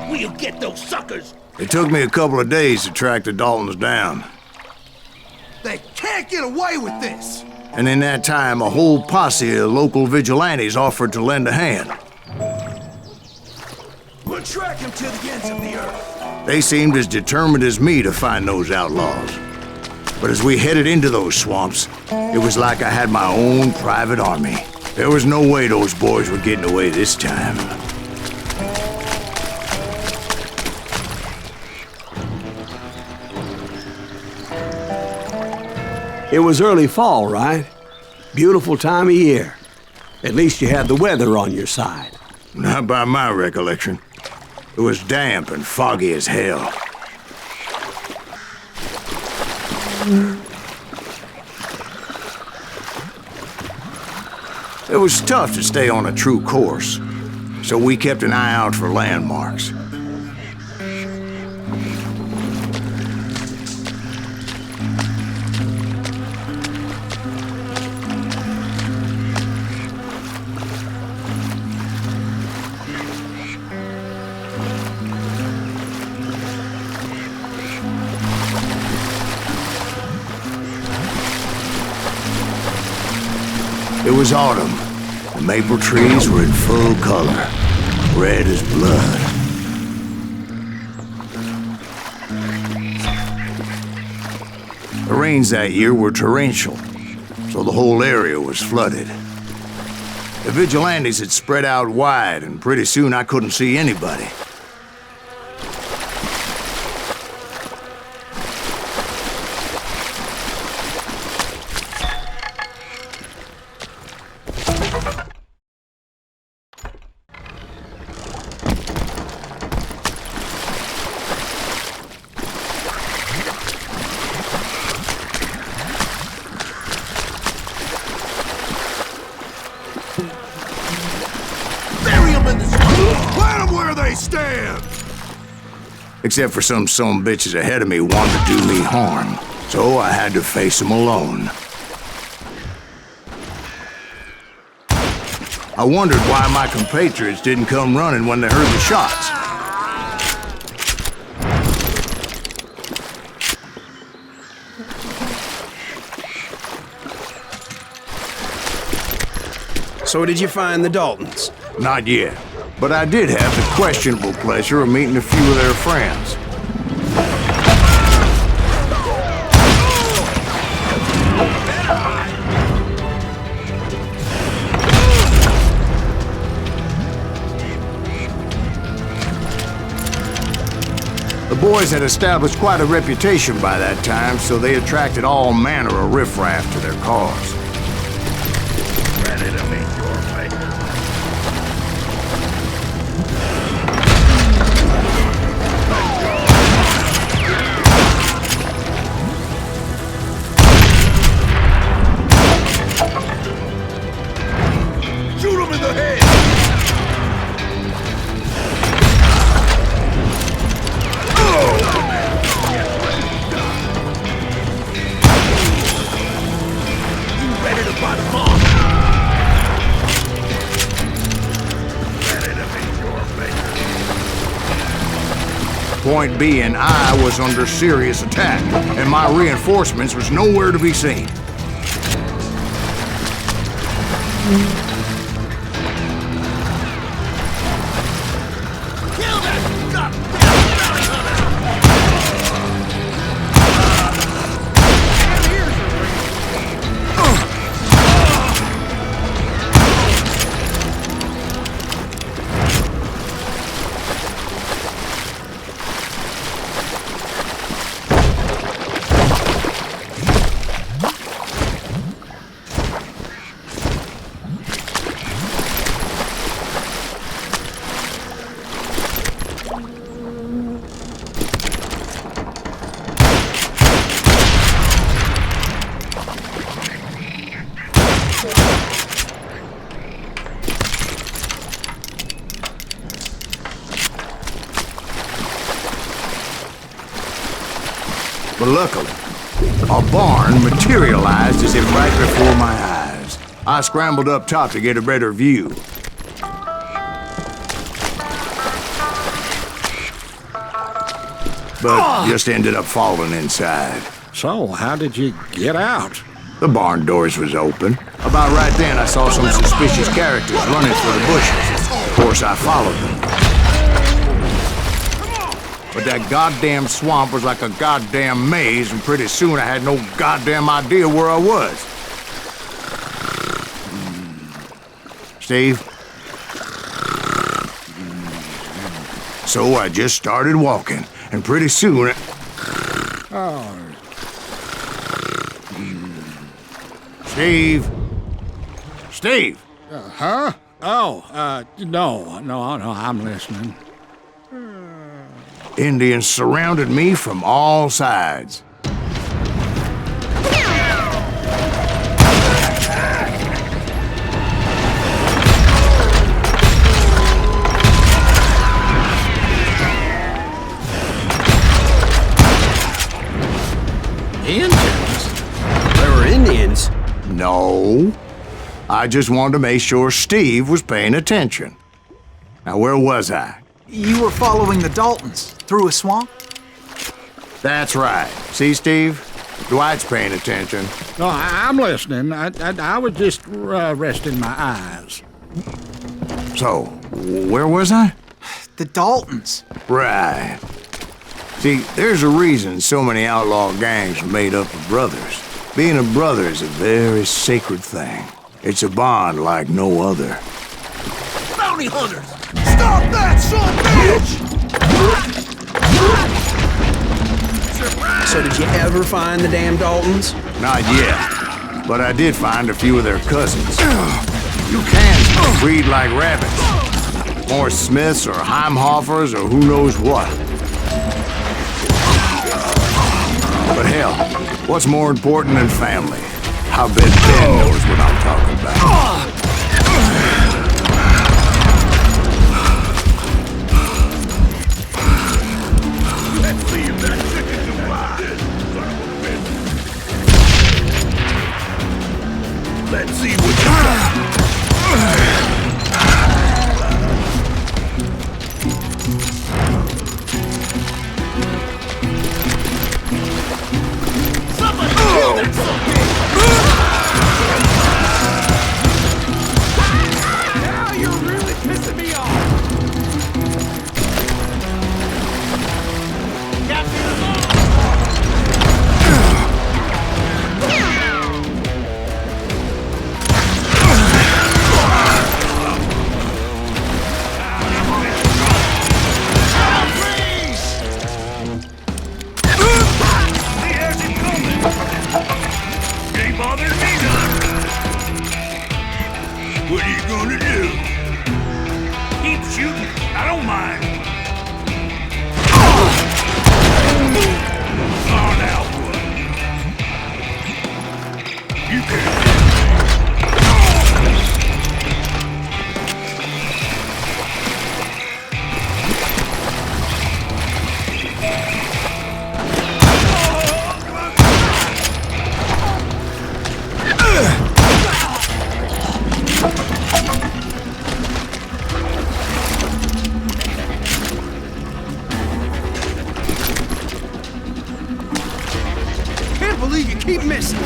We'll get those suckers! It took me a couple of days to track the Daltons down. They can't get away with this! And in that time, a whole posse of local vigilantes offered to lend a hand. We'll track him to the ends of the earth. They seemed as determined as me to find those outlaws. But as we headed into those swamps, it was like I had my own private army. There was no way those boys were getting away this time. It was early fall, right? Beautiful time of year. At least you had the weather on your side. Not by my recollection. It was damp and foggy as hell. It was tough to stay on a true course, so we kept an eye out for landmarks. It was autumn. The maple trees were in full color, red as blood. The rains that year were torrential, so the whole area was flooded. The vigilantes had spread out wide, and pretty soon I couldn't see anybody. Plant them where they stand! Except for some bitches ahead of me wanted to do me harm, so I had to face them alone. I wondered why my compatriots didn't come running when they heard the shots. So did you find the Daltons? Not yet, but I did have the questionable pleasure of meeting a few of their friends. The boys had established quite a reputation by that time, so they attracted all manner of riffraff to their cause. Ready to meet your fate. Shoot him in the head! Point being, I was under serious attack, and my reinforcements was nowhere to be seen. Kill that goddamn bounty hunter! But luckily, a barn materialized as if right before my eyes. I scrambled up top to get a better view. but just ended up falling inside. So, how did you get out? The barn doors was open. About right then, I saw some suspicious characters running for the bushes. Of course, I followed them. But that goddamn swamp was like a goddamn maze, and pretty soon I had no goddamn idea where I was. Steve? So I just started walking, and pretty soon... Steve? Steve? Huh? Oh, no, I'm listening. Indians surrounded me from all sides. Indians? There were Indians. No. I just wanted to make sure Steve was paying attention. Now, where was I? You were following the Daltons through a swamp? That's right. See, Steve? Dwight's paying attention. No, I'm listening. I was just resting my eyes. So, where was I? The Daltons. Right. See, there's a reason so many outlaw gangs are made up of brothers. Being a brother is a very sacred thing. It's a bond like no other. Bounty hunters! Stop that, son bitch! So did you ever find the damn Daltons? Not yet, but I did find a few of their cousins. You can breed like rabbits. More Smiths or Heimhoffers or who knows what. But hell, what's more important than family? I bet Ben knows what I'm talking about. Let's see if that chicken's alive. Son of a bitch. Let's see what you got. Somebody kill that son bitch! Now you're really pissing me off! Ain't bothering me none. What are you gonna do? Keep shooting. I don't mind. Oh, now what? You can't. Can't believe you keep missing!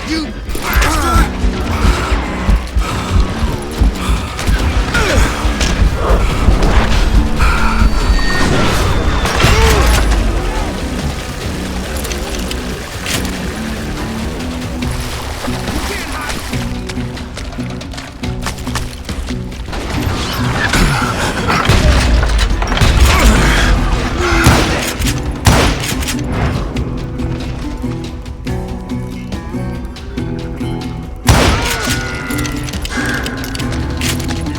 You bastard!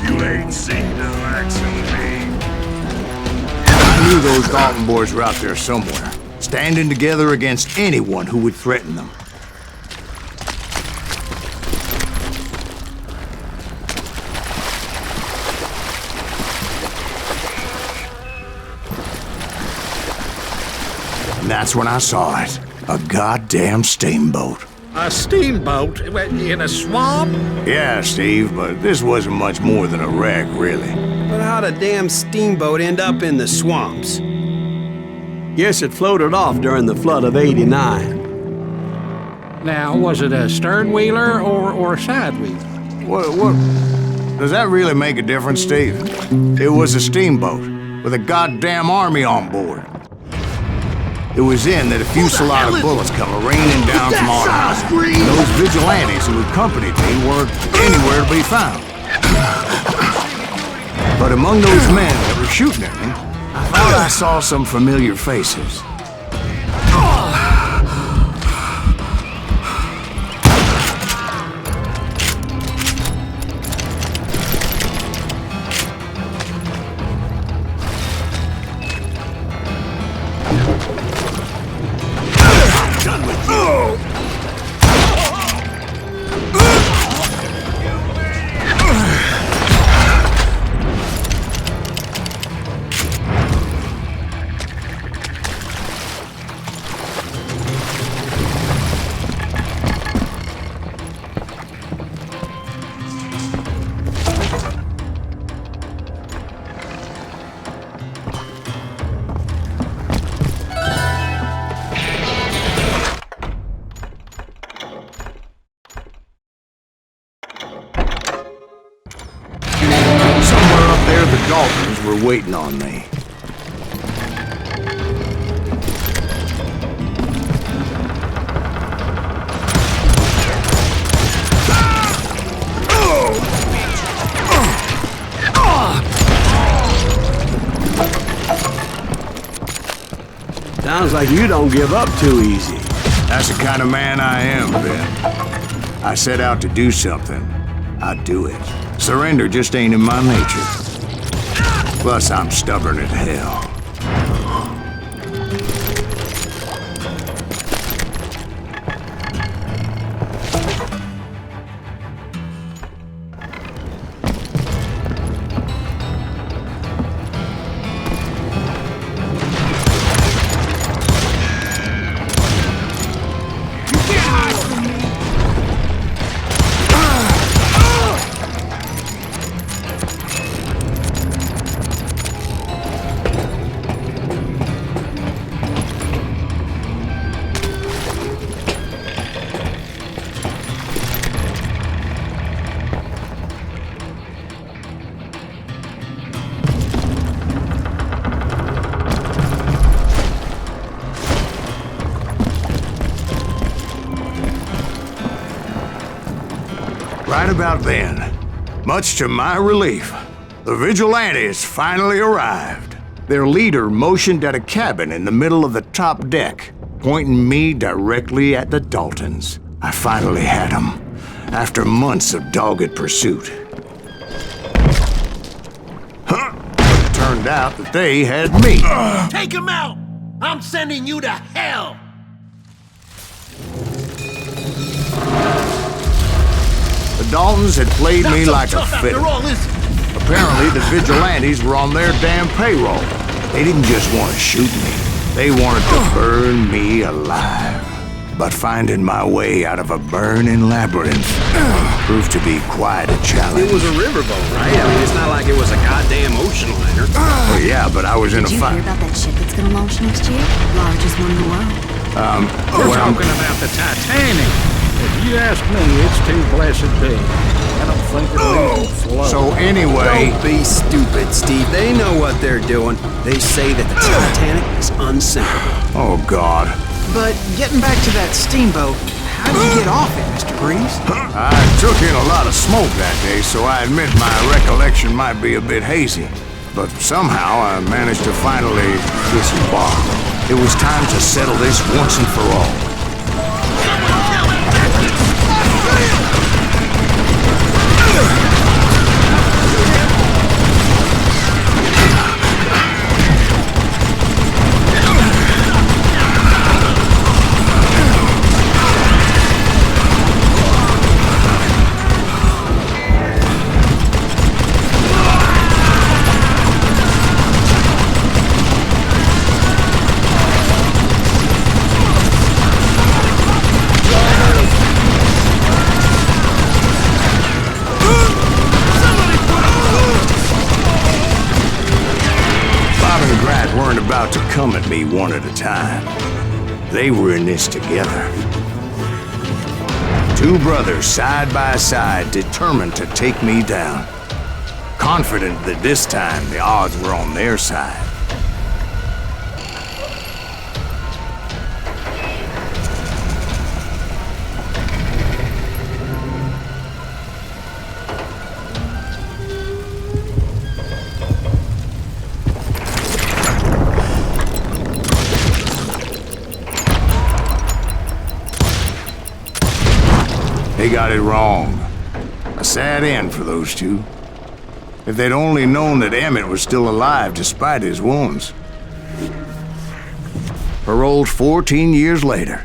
You ain't seen the likes of me. I knew those Dalton boys were out there somewhere, standing together against anyone who would threaten them. And that's when I saw it. A goddamn steamboat. A steamboat in a swamp? Yeah, Steve, but this wasn't much more than a wreck, really. But how'd a damn steamboat end up in the swamps? Guess it floated off during the flood of '89. Now, was it a stern wheeler or a side wheeler? What? Does that really make a difference, Steve? It was a steamboat with a goddamn army on board. It was in that a fusillade of bullets come raining down from on high. Those vigilantes who accompanied me weren't anywhere to be found. But among those men that were shooting at me, I thought I saw some familiar faces. The Daltons were waiting on me. Sounds like you don't give up too easy. That's the kind of man I am, Ben. I set out to do something, I do it. Surrender just ain't in my nature. Plus, I'm stubborn as hell. Right about then, much to my relief, the vigilantes finally arrived. Their leader motioned at a cabin in the middle of the top deck, pointing me directly at the Daltons. I finally had them, after months of dogged pursuit. It turned out that they had me. Take him out! I'm sending you to hell! The Daltons had played me like a after fiddle. all, is it? Apparently, the vigilantes were on their damn payroll. They didn't just want to shoot me. They wanted to burn me alive. But finding my way out of a burning labyrinth proved to be quite a challenge. It was a riverboat, right? I mean, it's not like it was a goddamn ocean liner. Well, yeah, but I was in a Did you fight. hear about that ship that's gonna launch next year? Largest one in the world. We're talking about the Titanic. If you ask me, it's too blessed big. I don't think it'll even float. So anyway, Don't be stupid, Steve. They know what they're doing. They say that the Titanic is unsinkable. oh God. But getting back to that steamboat, how did you get off it, Mr. Greaves? I took in a lot of smoke that day, so I admit my recollection might be a bit hazy. But somehow I managed to finally disembark. It was time to settle this once and for all. weren't about to come at me one at a time. They were in this together. Two brothers side by side, determined to take me down. Confident that this time the odds were on their side. They got it wrong. A sad end for those two. If they'd only known that Emmett was still alive despite his wounds. Paroled 14 years later,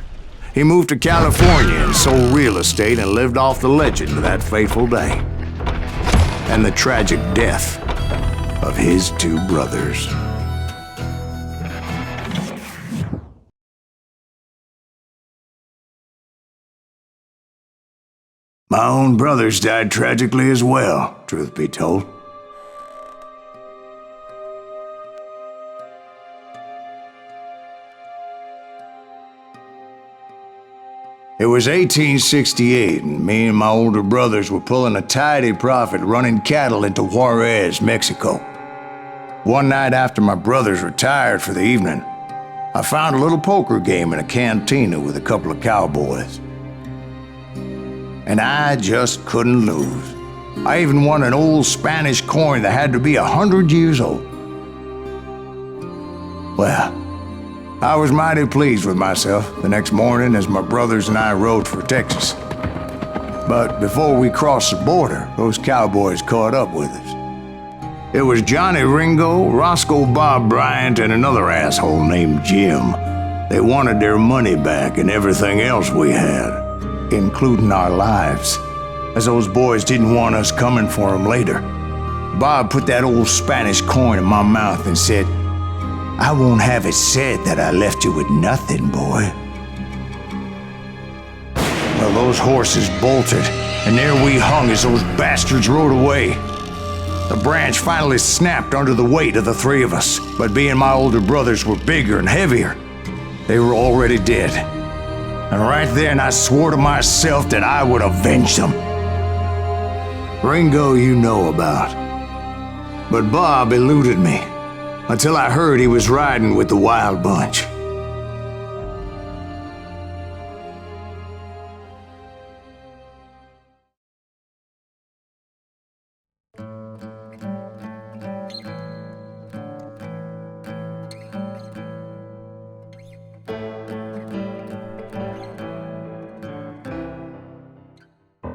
he moved to California and sold real estate and lived off the legend of that fateful day. And the tragic death of his two brothers. My own brothers died tragically as well, truth be told. It was 1868, and me and my older brothers were pulling a tidy profit running cattle into Juarez, Mexico. One night after my brothers retired for the evening, I found a little poker game in a cantina with a couple of cowboys. And I just couldn't lose. I even won an old Spanish coin that had to be 100 years old. Well, I was mighty pleased with myself the next morning as my brothers and I rode for Texas. But before we crossed the border, those cowboys caught up with us. It was Johnny Ringo, Roscoe Bob Bryant, and another asshole named Jim. They wanted their money back and everything else we had, including our lives, as those boys didn't want us coming for them later. Bob put that old Spanish coin in my mouth and said, "I won't have it said that I left you with nothing, boy." Well, those horses bolted, and there we hung as those bastards rode away. The branch finally snapped under the weight of the three of us, but being my older brothers were bigger and heavier, they were already dead. And right then I swore to myself that I would avenge them. Ringo you know about. But Bob eluded me, until I heard he was riding with the Wild Bunch.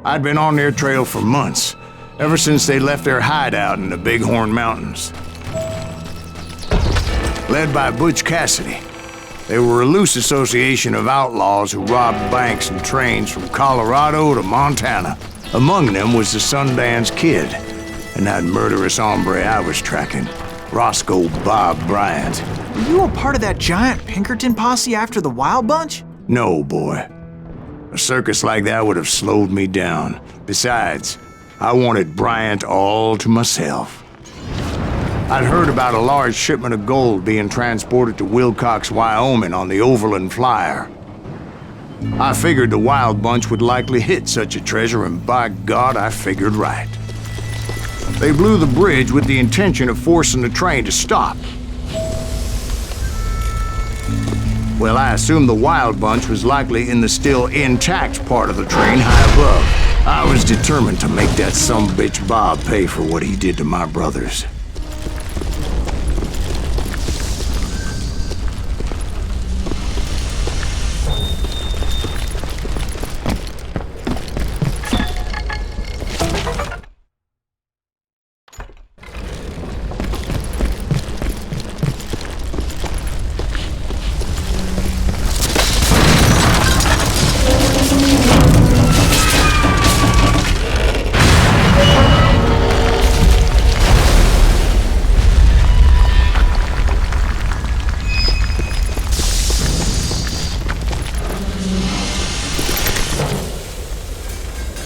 I'd been on their trail for months, ever since they left their hideout in the Bighorn Mountains. Led by Butch Cassidy, they were a loose association of outlaws who robbed banks and trains from Colorado to Montana. Among them was the Sundance Kid, and that murderous hombre I was tracking, Roscoe Bob Bryant. Were you a part of that giant Pinkerton posse after the Wild Bunch? No, boy. A circus like that would have slowed me down. Besides, I wanted Bryant all to myself. I'd heard about a large shipment of gold being transported to Wilcox, Wyoming on the Overland Flyer. I figured the Wild Bunch would likely hit such a treasure, and by God, I figured right. They blew the bridge with the intention of forcing the train to stop. Well, I assumed the Wild Bunch was likely in the still intact part of the train high above. I was determined to make that sumbitch Bob pay for what he did to my brothers.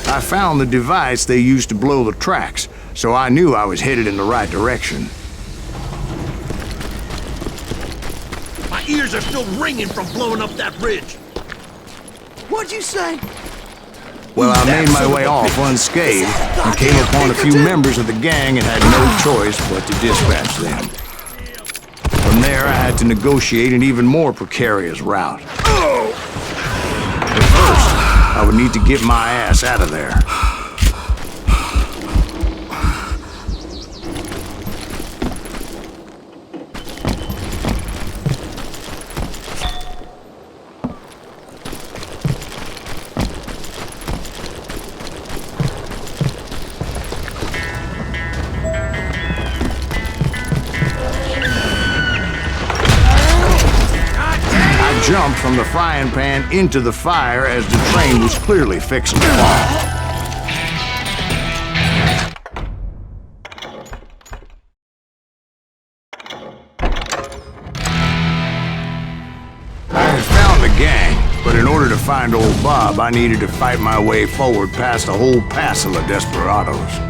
I found the device they used to blow the tracks, so I knew I was headed in the right direction. My ears are still ringing from blowing up that ridge. What'd you say? Well, I made my way off unscathed and came upon a few members of the gang and had no choice but to dispatch them. From there, I had to negotiate an even more precarious route. But first, I would need to get my ass out of there. Jumped from the frying pan into the fire as the train was clearly fixing to fall. I had found the gang, but in order to find old Bob, I needed to fight my way forward past a whole passel of desperados.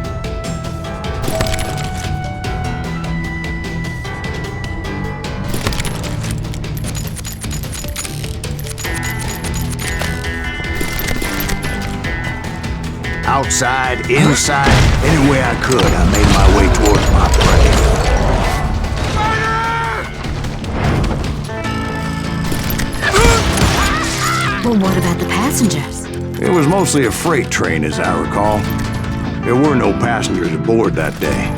Outside, inside, any way I could, I made my way towards my prey. Well, what about the passengers? It was mostly a freight train, as I recall. There were no passengers aboard that day.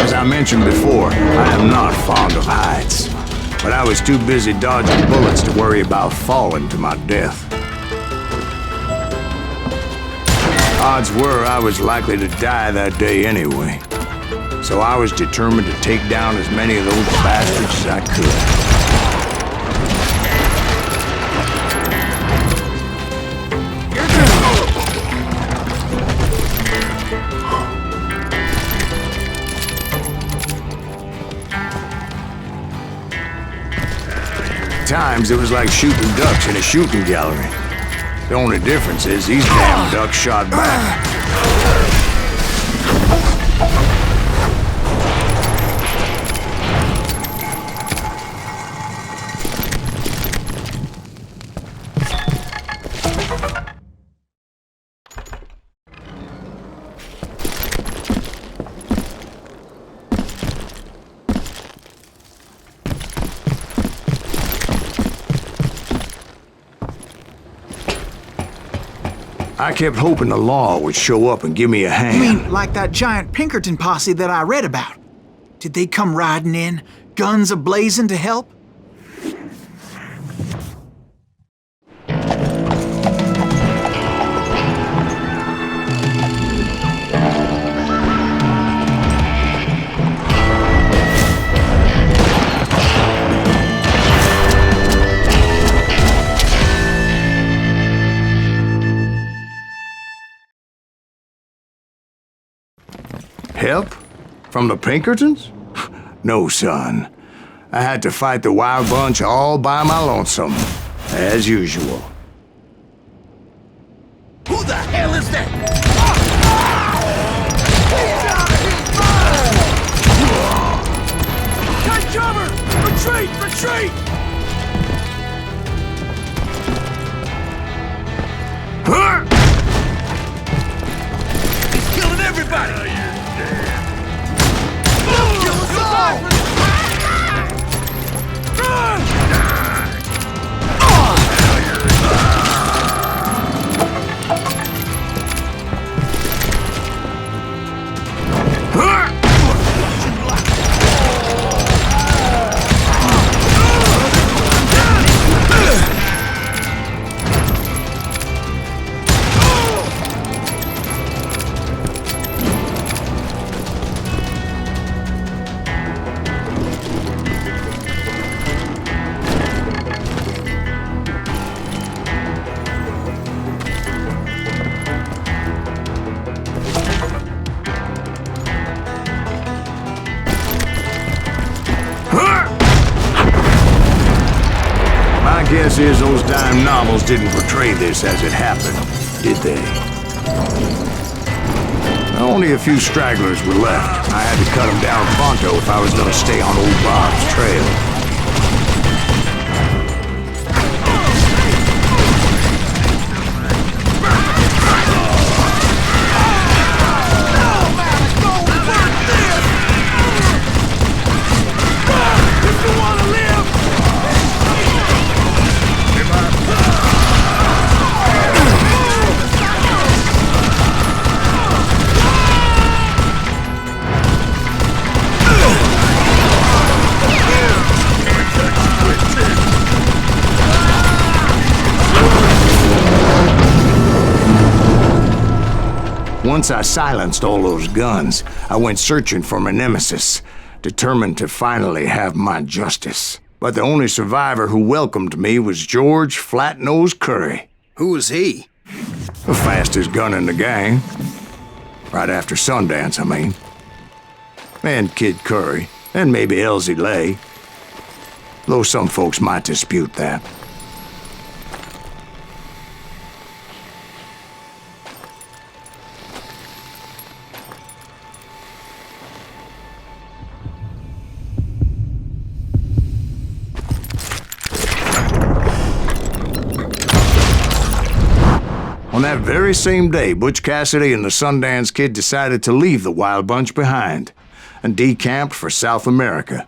As I mentioned before, I am not fond of heights, but I was too busy dodging bullets to worry about falling to my death. Odds were I was likely to die that day anyway, so I was determined to take down as many of those bastards as I could. Times it was like shooting ducks in a shooting gallery. The only difference is these damn ducks shot back. I kept hoping the law would show up and give me a hand. You mean like that giant Pinkerton posse that I read about? Did they come riding in, guns a-blazing to help? Help? From the Pinkertons? No, son. I had to fight the wild bunch all by my lonesome, as usual. Who the hell is that? Take cover! Retreat! Retreat! He's killing everybody! Kill us all! Run! guess is those dime novels didn't portray this as it happened, did they? Only a few stragglers were left. I had to cut them down pronto if I was gonna stay on old Bob's trail. Once I silenced all those guns, I went searching for my nemesis, determined to finally have my justice. But the only survivor who welcomed me was George Flat-Nosed Curry. Who was he? The fastest gun in the gang. Right after Sundance, I mean. And Kid Curry, and maybe Elsie Lay. Though some folks might dispute that. On that very same day, Butch Cassidy and the Sundance Kid decided to leave the Wild Bunch behind and decamped for South America.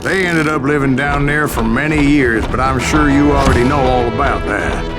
They ended up living down there for many years, but I'm sure you already know all about that.